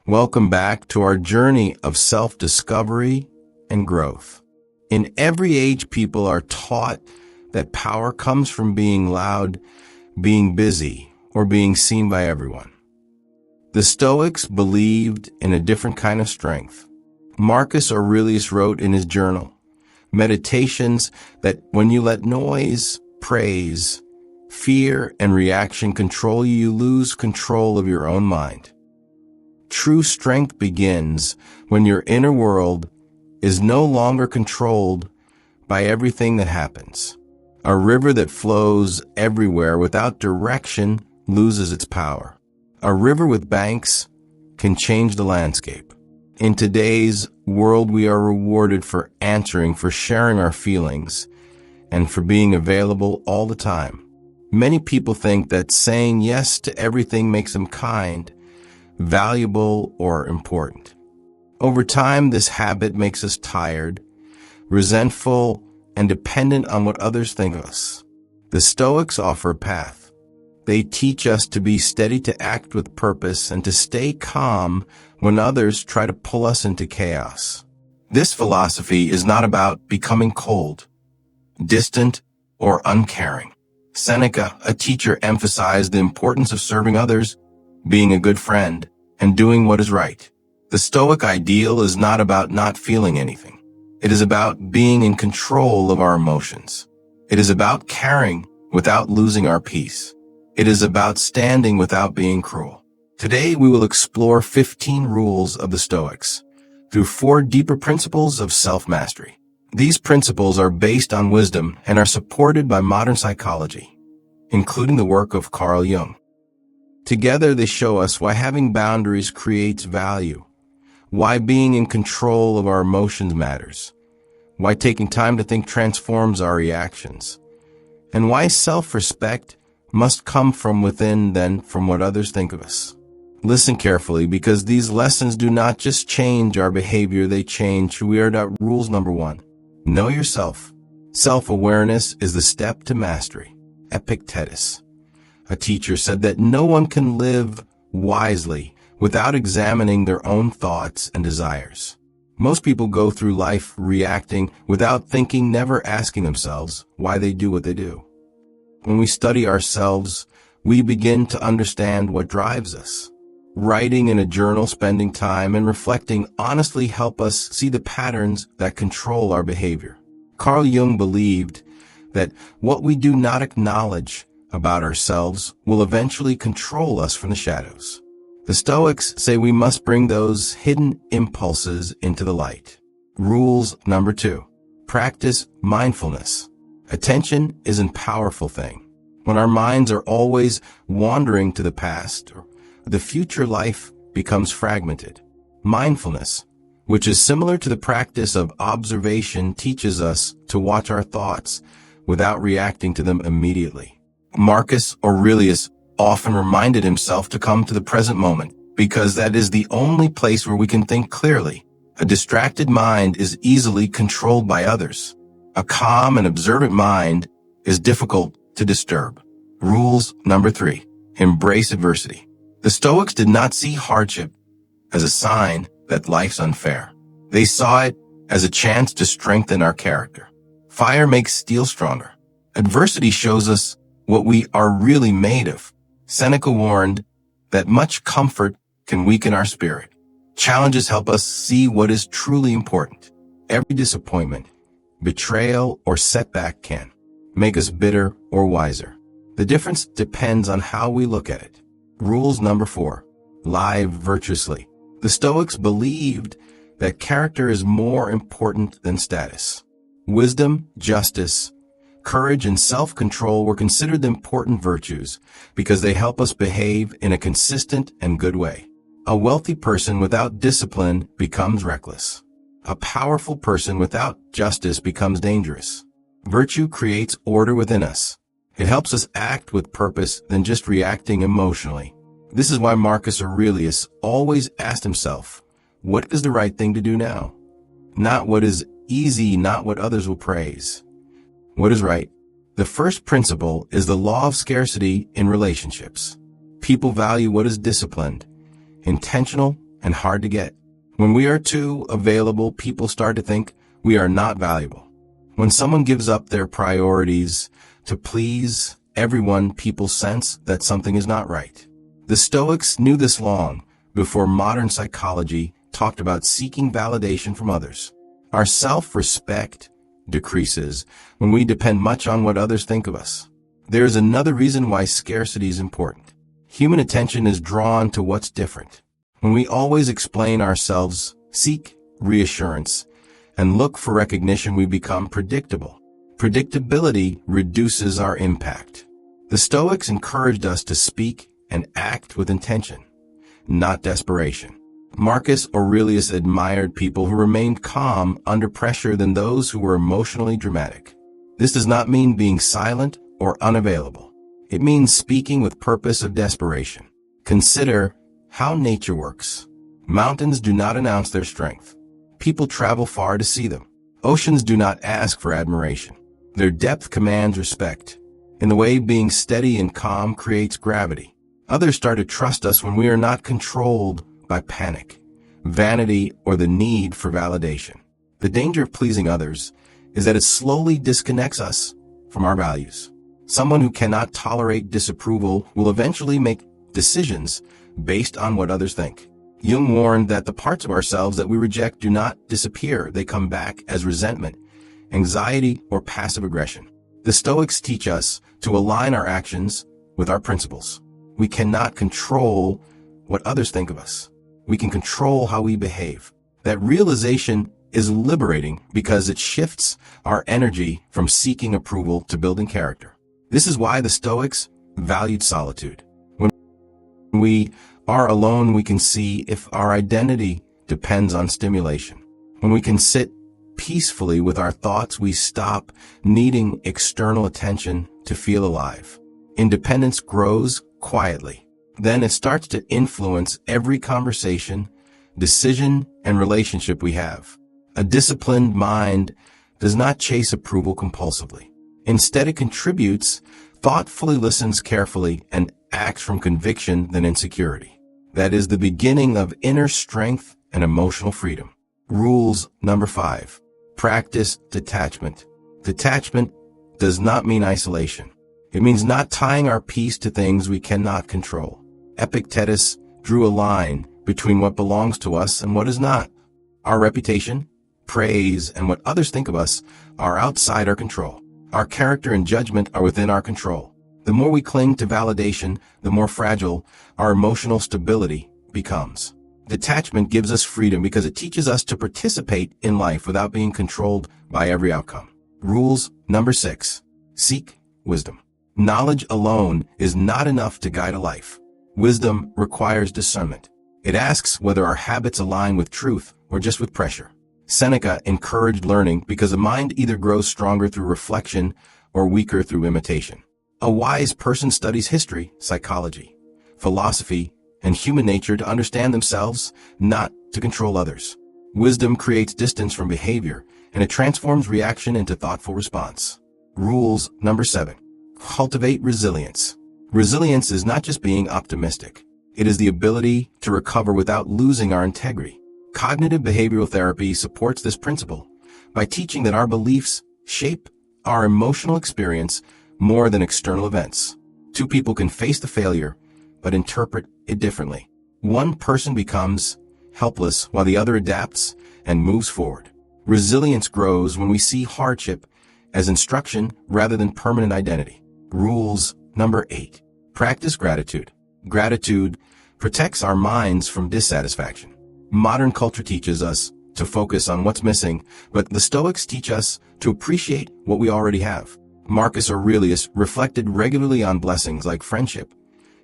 Welcome back to our journey of self-discovery and growth. In every age, people are taught that power comes from being loud, being busy, or being seen by everyone. The Stoics believed in a different kind of strength. Marcus Aurelius wrote in his journal, Meditations, that when you let noise, praise, fear, and reaction control you, you lose control of your own mind. True strength begins when your inner world is no longer controlled by everything that happens. A river that flows everywhere without direction loses its power. A river with banks can change the landscape. In today's world, we are rewarded for answering, for sharing our feelings, and for being available all the time. Many people think that saying yes to everything makes them kind, valuable, or important. Over time, this habit makes us tired, resentful, and dependent on what others think of us. The Stoics offer a path. They teach us to be steady, to act with purpose, and to stay calm when others try to pull us into chaos. This philosophy is not about becoming cold, distant, or uncaring. Seneca, a teacher, emphasized the importance of serving others, being a good friend, and doing what is right. The Stoic ideal is not about not feeling anything. It is about being in control of our emotions. It is about caring without losing our peace. It is about standing without being cruel. Today, we will explore 15 rules of the Stoics through 4 deeper principles of self-mastery. These principles are based on wisdom and are supported by modern psychology, including the work of Carl Jung. Together, they show us why having boundaries creates value, why being in control of our emotions matters, why taking time to think transforms our reactions, and why self-respect must come from within than from what others think of us. Listen carefully, because these lessons do not just change our behavior, they change who we are. Rules number 1. Know yourself. Self-awareness is the step to mastery. Epictetus, a teacher, said that no one can live wisely without examining their own thoughts and desires. Most people go through life reacting without thinking, never asking themselves why they do what they do. When we study ourselves, we begin to understand what drives us. Writing in a journal, spending time, and reflecting honestly help us see the patterns that control our behavior. Carl Jung believed that what we do not acknowledge about ourselves will eventually control us from the shadows. The Stoics say we must bring those hidden impulses into the light. Rules number 2. Practice mindfulness. Attention is a powerful thing. When our minds are always wandering to the past or the future, life becomes fragmented. Mindfulness, which is similar to the practice of observation, teaches us to watch our thoughts without reacting to them immediately. Marcus Aurelius often reminded himself to come to the present moment, because that is the only place where we can think clearly. A distracted mind is easily controlled by others. A calm and observant mind is difficult to disturb. Rules number 3. Embrace adversity. The Stoics did not see hardship as a sign that life's unfair. They saw it as a chance to strengthen our character. Fire makes steel stronger. Adversity shows us what we are really made of. Seneca warned that much comfort can weaken our spirit. Challenges help us see what is truly important. Every disappointment, betrayal, or setback can make us bitter or wiser. The difference depends on how we look at it. Rules number 4. Live virtuously. The Stoics believed that character is more important than status. Wisdom, justice, courage, and self-control were considered the important virtues because they help us behave in a consistent and good way. A wealthy person without discipline becomes reckless. A powerful person without justice becomes dangerous. Virtue creates order within us. It helps us act with purpose than just reacting emotionally. This is why Marcus Aurelius always asked himself, what is the right thing to do now? Not what is easy, not what others will praise. What is right? The first principle is the law of scarcity in relationships. People value what is disciplined, intentional, and hard to get. When we are too available, people start to think we are not valuable. When someone gives up their priorities to please everyone, people sense that something is not right. The Stoics knew this long before modern psychology talked about seeking validation from others. Our self-respect decreases when we depend much on what others think of us. There is another reason why scarcity is important. Human attention is drawn to what's different. When we always explain ourselves, seek reassurance, and look for recognition, we become predictable. Predictability reduces our impact. The Stoics encouraged us to speak and act with intention, not desperation. Marcus Aurelius admired people who remained calm under pressure than those who were emotionally dramatic. This does not mean being silent or unavailable. It means speaking with purpose of desperation. Consider how nature works. Mountains do not announce their strength. People travel far to see them. Oceans do not ask for admiration. Their depth commands respect. In the way, being steady and calm creates gravity. Others start to trust us when we are not controlled by panic, vanity, or the need for validation. The danger of pleasing others is that it slowly disconnects us from our values. Someone who cannot tolerate disapproval will eventually make decisions based on what others think. Jung warned that the parts of ourselves that we reject do not disappear. They come back as resentment, anxiety, or passive aggression. The Stoics teach us to align our actions with our principles. We cannot control what others think of us. We can control how we behave. That realization is liberating because it shifts our energy from seeking approval to building character. This is why the Stoics valued solitude. When we are alone, we can see if our identity depends on stimulation. When we can sit peacefully with our thoughts, we stop needing external attention to feel alive. Independence grows quietly. Then it starts to influence every conversation, decision, and relationship we have. A disciplined mind does not chase approval compulsively. Instead, it contributes, thoughtfully listens carefully, and acts from conviction than insecurity. That is the beginning of inner strength and emotional freedom. Rules number 5. Practice detachment. Detachment does not mean isolation. It means not tying our peace to things we cannot control. Epictetus drew a line between what belongs to us and what is not. Our reputation, praise, and what others think of us are outside our control. Our character and judgment are within our control. The more we cling to validation, the more fragile our emotional stability becomes. Detachment gives us freedom because it teaches us to participate in life without being controlled by every outcome. Rules number 6. Seek wisdom. Knowledge alone is not enough to guide a life. Wisdom requires discernment. It asks whether our habits align with truth or just with pressure. Seneca encouraged learning because the mind either grows stronger through reflection or weaker through imitation. A wise person studies history, psychology, philosophy, and human nature to understand themselves, not to control others. Wisdom creates distance from behavior, and it transforms reaction into thoughtful response. Rules number 7. Cultivate resilience. Resilience is not just being optimistic. It is the ability to recover without losing our integrity. Cognitive behavioral therapy supports this principle by teaching that our beliefs shape our emotional experience more than external events. Two people can face the failure, but interpret it differently. One person becomes helpless while the other adapts and moves forward. Resilience grows when we see hardship as instruction rather than permanent identity. Rules number 8. Practice gratitude. Gratitude protects our minds from dissatisfaction. Modern culture teaches us to focus on what's missing, but the Stoics teach us to appreciate what we already have. Marcus Aurelius reflected regularly on blessings like friendship,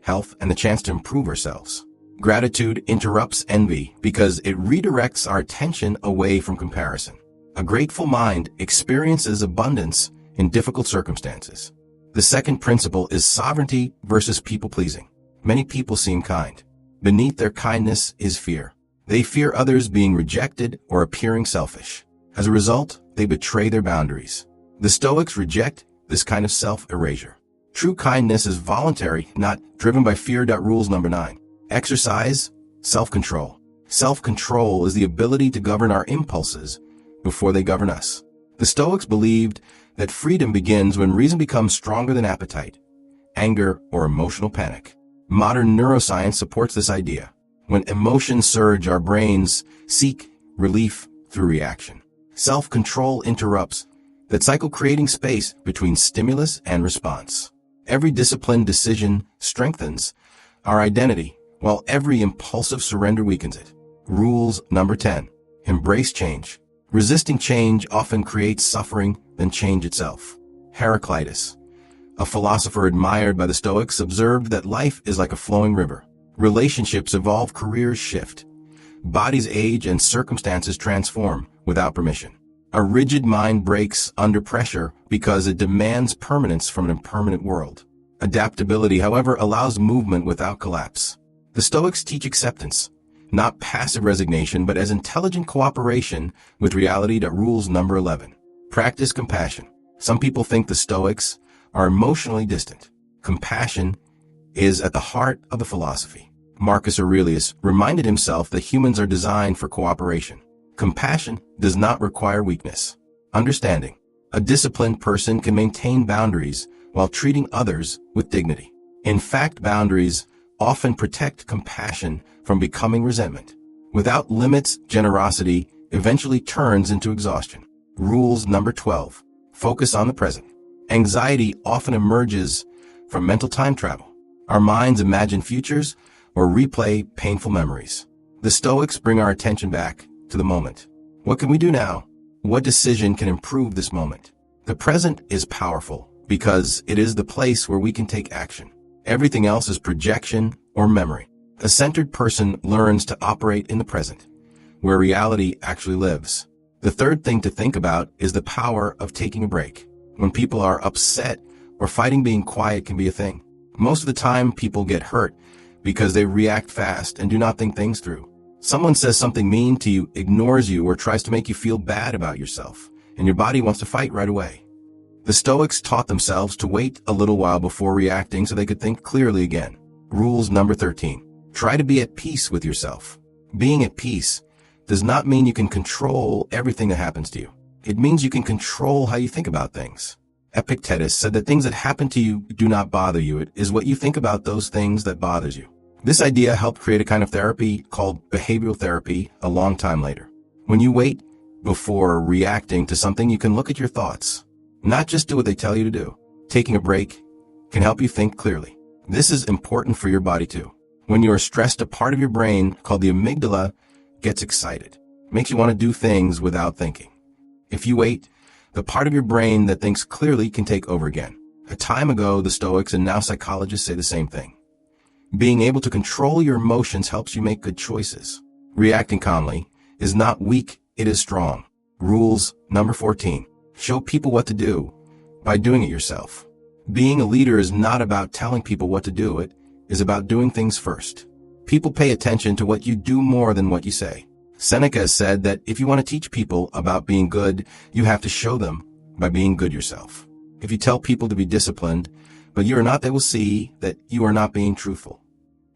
health, and the chance to improve ourselves. Gratitude interrupts envy because it redirects our attention away from comparison. A grateful mind experiences abundance in difficult circumstances. The second principle is sovereignty versus people-pleasing. Many people seem kind. Beneath their kindness is fear. They fear others being rejected or appearing selfish. As a result, they betray their boundaries. The Stoics reject this kind of self-erasure. True kindness is voluntary, not driven by fear. Rules number 9. Exercise self-control. Self-control is the ability to govern our impulses before they govern us. The Stoics believed that freedom begins when reason becomes stronger than appetite, anger, or emotional panic. Modern neuroscience supports this idea. When emotions surge, our brains seek relief through reaction. Self-control interrupts that cycle, creating space between stimulus and response. Every disciplined decision strengthens our identity, while every impulsive surrender weakens it. Rules number 10. Embrace change. Resisting change often creates suffering than change itself. Heraclitus, a philosopher admired by the Stoics, observed that life is like a flowing river. Relationships evolve, careers shift, bodies age, and circumstances transform without permission. A rigid mind breaks under pressure because it demands permanence from an impermanent world. Adaptability, however, allows movement without collapse. The Stoics teach acceptance, not passive resignation, but as intelligent cooperation with reality. Rules number 11. Practice compassion. Some people think the Stoics are emotionally distant. Compassion is at the heart of the philosophy. Marcus Aurelius reminded himself that humans are designed for cooperation. Compassion does not require weakness. Understanding. A disciplined person can maintain boundaries while treating others with dignity. In fact, boundaries often protect compassion from becoming resentment. Without limits, generosity eventually turns into exhaustion. Rules number 12. Focus on the present. Anxiety often emerges from mental time travel. Our minds imagine futures or replay painful memories. The Stoics bring our attention back to the moment. What can we do now? What decision can improve this moment? The present is powerful because it is the place where we can take action. Everything else is projection or memory. A centered person learns to operate in the present, where reality actually lives. The third thing to think about is the power of taking a break. When people are upset or fighting, being quiet can be a thing. Most of the time, people get hurt because they react fast and do not think things through. Someone says something mean to you, ignores you, or tries to make you feel bad about yourself, and your body wants to fight right away. The Stoics taught themselves to wait a little while before reacting so they could think clearly again. Rules number 13. Try to be at peace with yourself. Being at peace does not mean you can control everything that happens to you. It means you can control how you think about things. Epictetus said that things that happen to you do not bother you. It is what you think about those things that bothers you. This idea helped create a kind of therapy called behavioral therapy a long time later. When you wait before reacting to something, you can look at your thoughts, not just do what they tell you to do. Taking a break can help you think clearly. This is important for your body too. When you are stressed, a part of your brain called the amygdala gets excited. It makes you want to do things without thinking. If you wait, the part of your brain that thinks clearly can take over again. A time ago, the Stoics and now psychologists say the same thing. Being able to control your emotions helps you make good choices. Reacting calmly is not weak, it is strong. Rules number 14. Show people what to do by doing it yourself. Being a leader is not about telling people what to do. It is about doing things first. People pay attention to what you do more than what you say. Seneca said that if you want to teach people about being good, you have to show them by being good yourself. If you tell people to be disciplined, but you are not, they will see that you are not being truthful.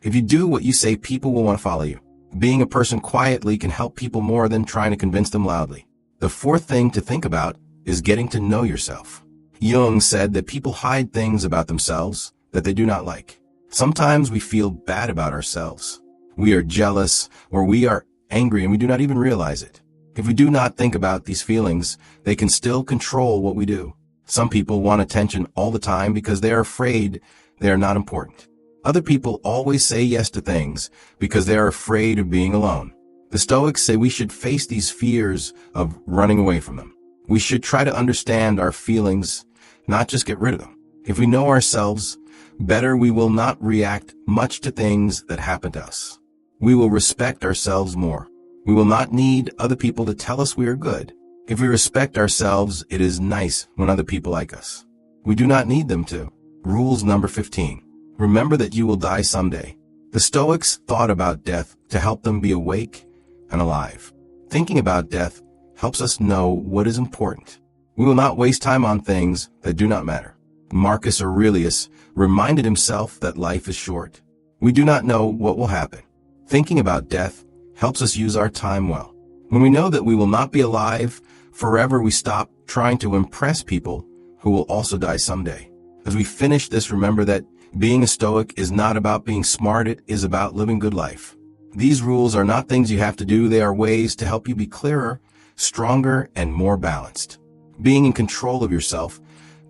If you do what you say, people will want to follow you. Being a person quietly can help people more than trying to convince them loudly. The fourth thing to think about is getting to know yourself. Jung said that people hide things about themselves that they do not like. Sometimes we feel bad about ourselves. We are jealous or we are angry and we do not even realize it. If we do not think about these feelings, they can still control what we do. Some people want attention all the time because they are afraid they are not important. Other people always say yes to things because they are afraid of being alone. The Stoics say we should face these fears of running away from them. We should try to understand our feelings, not just get rid of them. If we know ourselves better, we will not react much to things that happen to us. We will respect ourselves more. We will not need other people to tell us we are good. If we respect ourselves, it is nice when other people like us. We do not need them to. Rules number 15. Remember that you will die someday. The Stoics thought about death to help them be awake and alive. Thinking about death helps us know what is important. We will not waste time on things that do not matter. Marcus Aurelius reminded himself that life is short. We do not know what will happen. Thinking about death helps us use our time well. When we know that we will not be alive forever, we stop trying to impress people who will also die someday. As we finish this, remember that being a Stoic is not about being smart, it is about living good life. These rules are not things you have to do, they are ways to help you be clearer, stronger, and more balanced. Being in control of yourself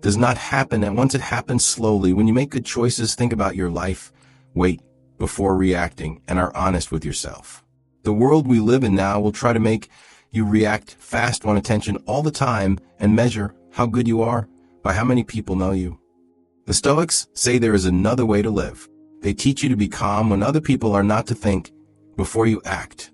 does not happen, and once it happens, slowly. When you make good choices, think about your life, wait before reacting, and are honest with yourself. The world we live in now will try to make you react fast, want attention all the time, and measure how good you are by how many people know you. The Stoics say there is another way to live. They teach you to be calm when other people are, not to think before you act,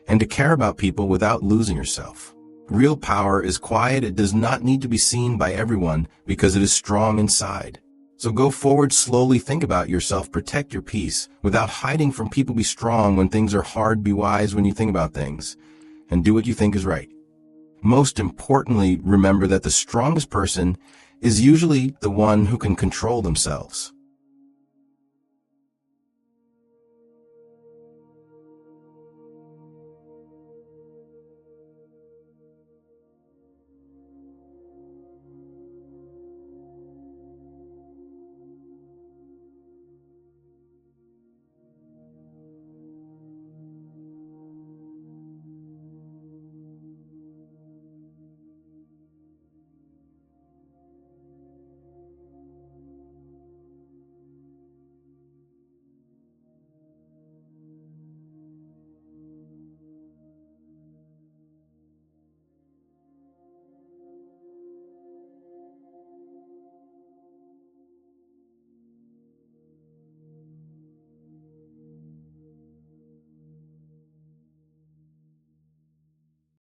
and to care about people without losing yourself. Real power is quiet. It does not need to be seen by everyone because it is strong inside. So go forward slowly, think about yourself, protect your peace without hiding from people. Be strong when things are hard, be wise when you think about things, and do what you think is right. Most importantly, remember that the strongest person is usually the one who can control themselves.